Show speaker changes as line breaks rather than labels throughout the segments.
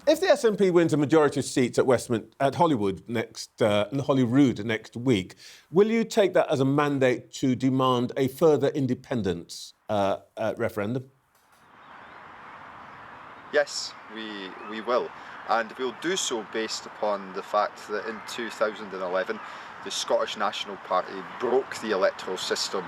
If the SNP wins a majority of seats at Holyrood next week, will you take that as a mandate to demand a further independence referendum?
Yes, we will. And we'll do so based upon the fact that in 2011, the Scottish National Party broke the electoral system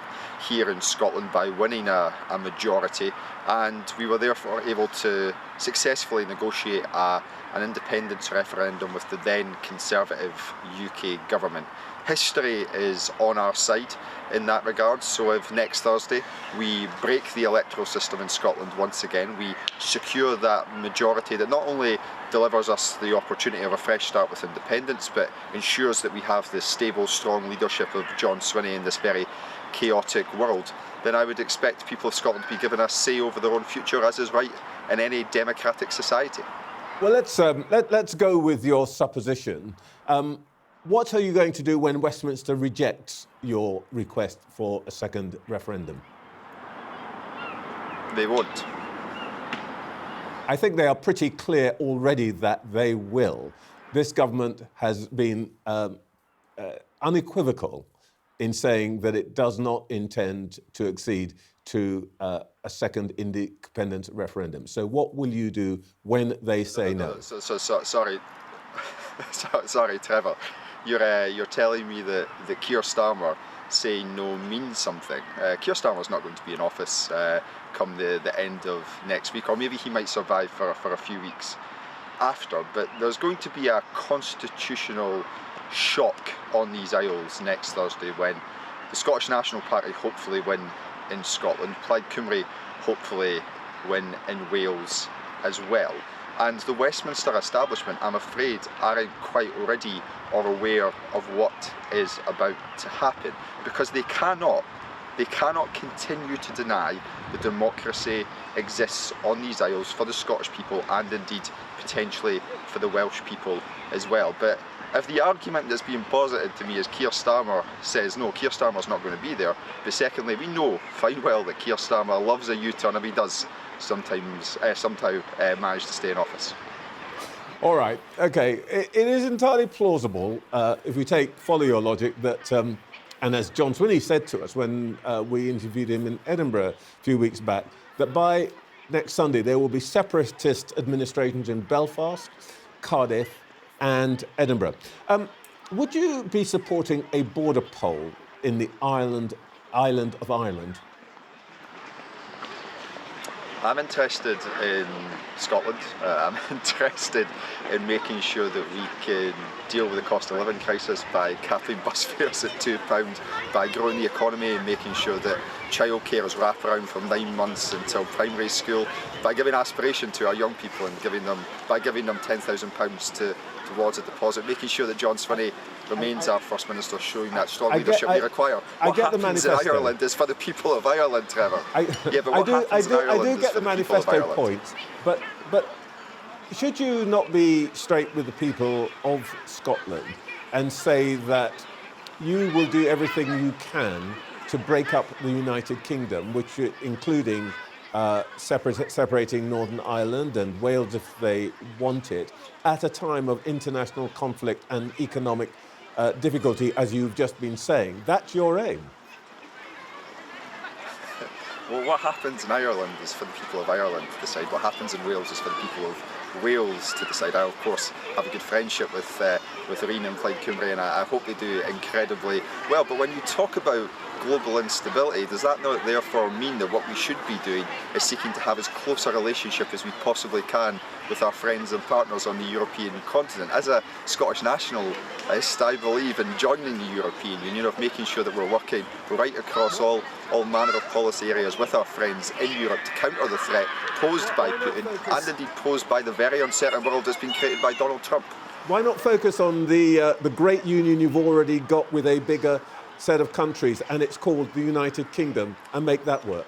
here in Scotland by winning a majority, and we were therefore able to successfully negotiate an independence referendum with the then Conservative UK government. History is on our side in that regard, so if next Thursday we break the electoral system in Scotland once again, we secure that majority that not only delivers us the opportunity of a fresh start with independence, but ensures that we have the stable, strong leadership of John Swinney in this very chaotic world, then I would expect people of Scotland to be given a say over their own future, as is right in any democratic society.
Well, let's go with your supposition. What are you going to do when Westminster rejects your request for a second referendum?
They won't.
I think they are pretty clear already that they will. This government has been unequivocal in saying that it does not intend to accede to a second independent referendum. So what will you do when they say no?
Sorry, sorry, Trevor. You're telling me that Keir Starmer saying no means something. Keir Starmer's not going to be in office come the end of next week, or maybe he might survive for a few weeks after, but there's going to be a constitutional shock on these Isles next Thursday when the Scottish National Party hopefully win in Scotland, Plaid Cymru hopefully win in Wales as well. And the Westminster establishment, I'm afraid, aren't quite ready or aware of what is about to happen, because they cannot continue to deny that democracy exists on these Isles for the Scottish people and indeed potentially for the Welsh people as well. But if the argument that's being posited to me is Keir Starmer says no, Keir Starmer's not going to be there, but secondly, we know fine well that Keir Starmer loves a U-turn if he does somehow manage to stay in office.
All right, OK. It is entirely plausible, if we follow your logic, that, and as John Swinney said to us when we interviewed him in Edinburgh a few weeks back, that by next Sunday there will be separatist administrations in Belfast, Cardiff and Edinburgh. Would you be supporting a border poll in the island of Ireland?
I'm interested in Scotland. I'm interested in making sure that we can deal with the cost of living crisis by capping bus fares at £2, by growing the economy and making sure that childcare is wrapped around from 9 months until primary school, by giving aspiration to our young people and giving them £10,000 towards a deposit, making sure that John Swinney remains our First Minister, showing that strong leadership we require. What happens in Ireland is for the people of Ireland, Trevor.
I do get the manifesto points, but should you not be straight with the people of Scotland and say that you will do everything you can to break up the United Kingdom, which including separating Northern Ireland and Wales if they want it, at a time of international conflict and economic difficulty, as you've just been saying? That's your aim.
Well, what happens in Ireland is for the people of Ireland to decide. What happens in Wales is for the people of Wales to decide. I, of course, have a good friendship with Irene and Plaid Cymru, and I hope they do incredibly well. But when you talk about global instability, does that not therefore mean that what we should be doing is seeking to have as close a relationship as we possibly can with our friends and partners on the European continent? As a Scottish nationalist, I believe in joining the European Union, of making sure that we're working right across all manner of policy areas with our friends in Europe to counter the threat posed by Putin and indeed posed by the very uncertain world that's been created by Donald Trump.
Why not focus on the great union you've already got with a bigger set of countries, and it's called the United Kingdom, and make that work?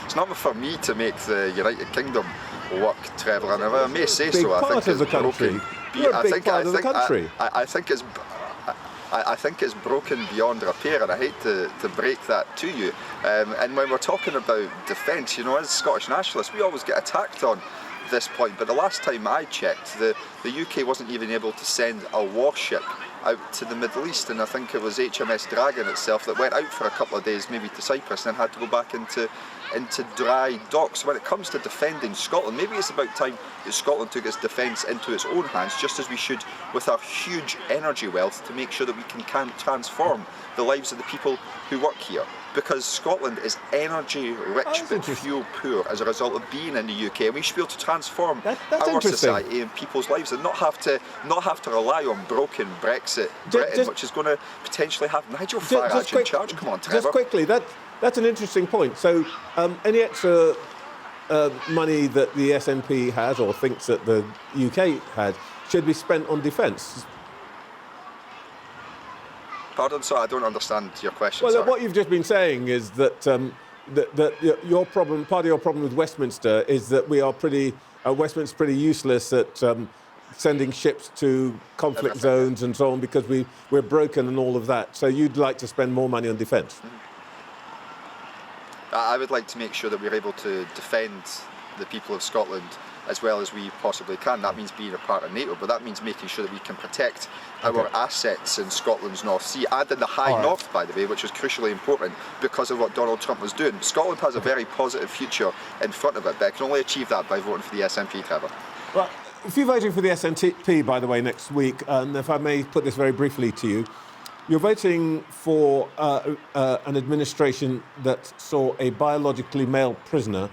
It's not for me to make the United Kingdom work, Trevor, and I may say
big
so.
part
I think
of the country. You're a big part of the country.
I think it's. I think it's broken beyond repair, and I hate to break that to you. And when we're talking about defence, you know, as Scottish nationalists, we always get attacked on this point, but the last time I checked, the UK wasn't even able to send a warship out to the Middle East, and I think it was HMS Dragon itself that went out for a couple of days, maybe to Cyprus, and then had to go back into dry docks. When it comes to defending Scotland, maybe it's about time that Scotland took its defence into its own hands, just as we should with our huge energy wealth, to make sure that we can transform the lives of the people who work here. Because Scotland is energy rich but fuel poor as a result of being in the UK, and we should be able to transform our society and people's lives, and not have to rely on broken Brexit Britain, which is going to potentially have Nigel Farage in charge. Come on, Trevor.
Just quickly, that's an interesting point. So, any extra money that the SNP has or thinks that the UK has should be spent on defence?
Pardon, sorry, I don't understand your question.
Well,
sorry.
What you've just been saying is that your problem, part of your problem with Westminster, is that we are Westminster's pretty useless at sending ships to conflict zones and so on, because we're broken and all of that. So you'd like to spend more money on defence?
I would like to make sure that we're able to defend the people of Scotland as well as we possibly can. That means being a part of NATO, but that means making sure that we can protect our assets in Scotland's North Sea and in the High North, by the way, which is crucially important because of what Donald Trump was doing. Scotland has a very positive future in front of it, but it can only achieve that by voting for the SNP, Trevor.
Well, if you're voting for the SNP, by the way, next week, and if I may put this very briefly to you, you're voting for an administration that saw a biologically male prisoner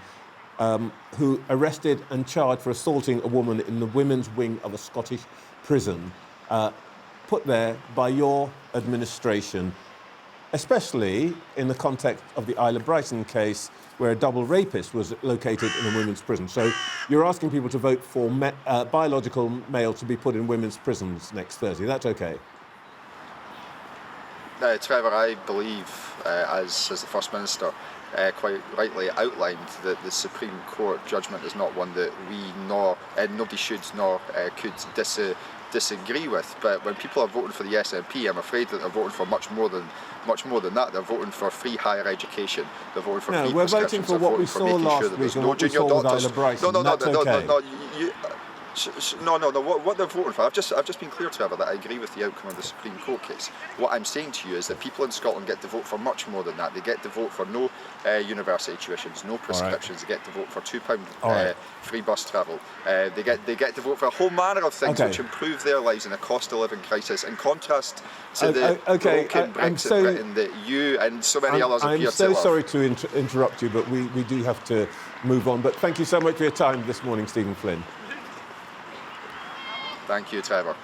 who arrested and charged for assaulting a woman in the women's wing of a Scottish prison, put there by your administration, especially in the context of the Isla Bryson case, where a double rapist was located in a women's prison. So you're asking people to vote for biological male to be put in women's prisons next Thursday. That's okay?
Trevor, I believe, as the First Minister quite rightly outlined, that the Supreme Court judgment is not one that we nobody should nor could disagree with. But when people are voting for the SNP, I'm afraid that they're voting for much more than that. They're voting for free higher education. They're voting for free
we're voting for what we saw last week and what we saw with Isla Bryson.
No, what they're voting for, I've just been clear, Trevor, that I agree with the outcome of the Supreme Court case. What I'm saying to you is that people in Scotland get to vote for much more than that. They get to vote for no university tuitions, no prescriptions. They get to vote for £2 free bus travel. They get to vote for a whole manner of things which improve their lives in a cost of living crisis, in contrast to the broken Brexit Britain that you and so many others appear to love.
I'm so sorry to interrupt you, but we do have to move on. But thank you so much for your time this morning, Stephen Flynn.
Thank you, Trevor.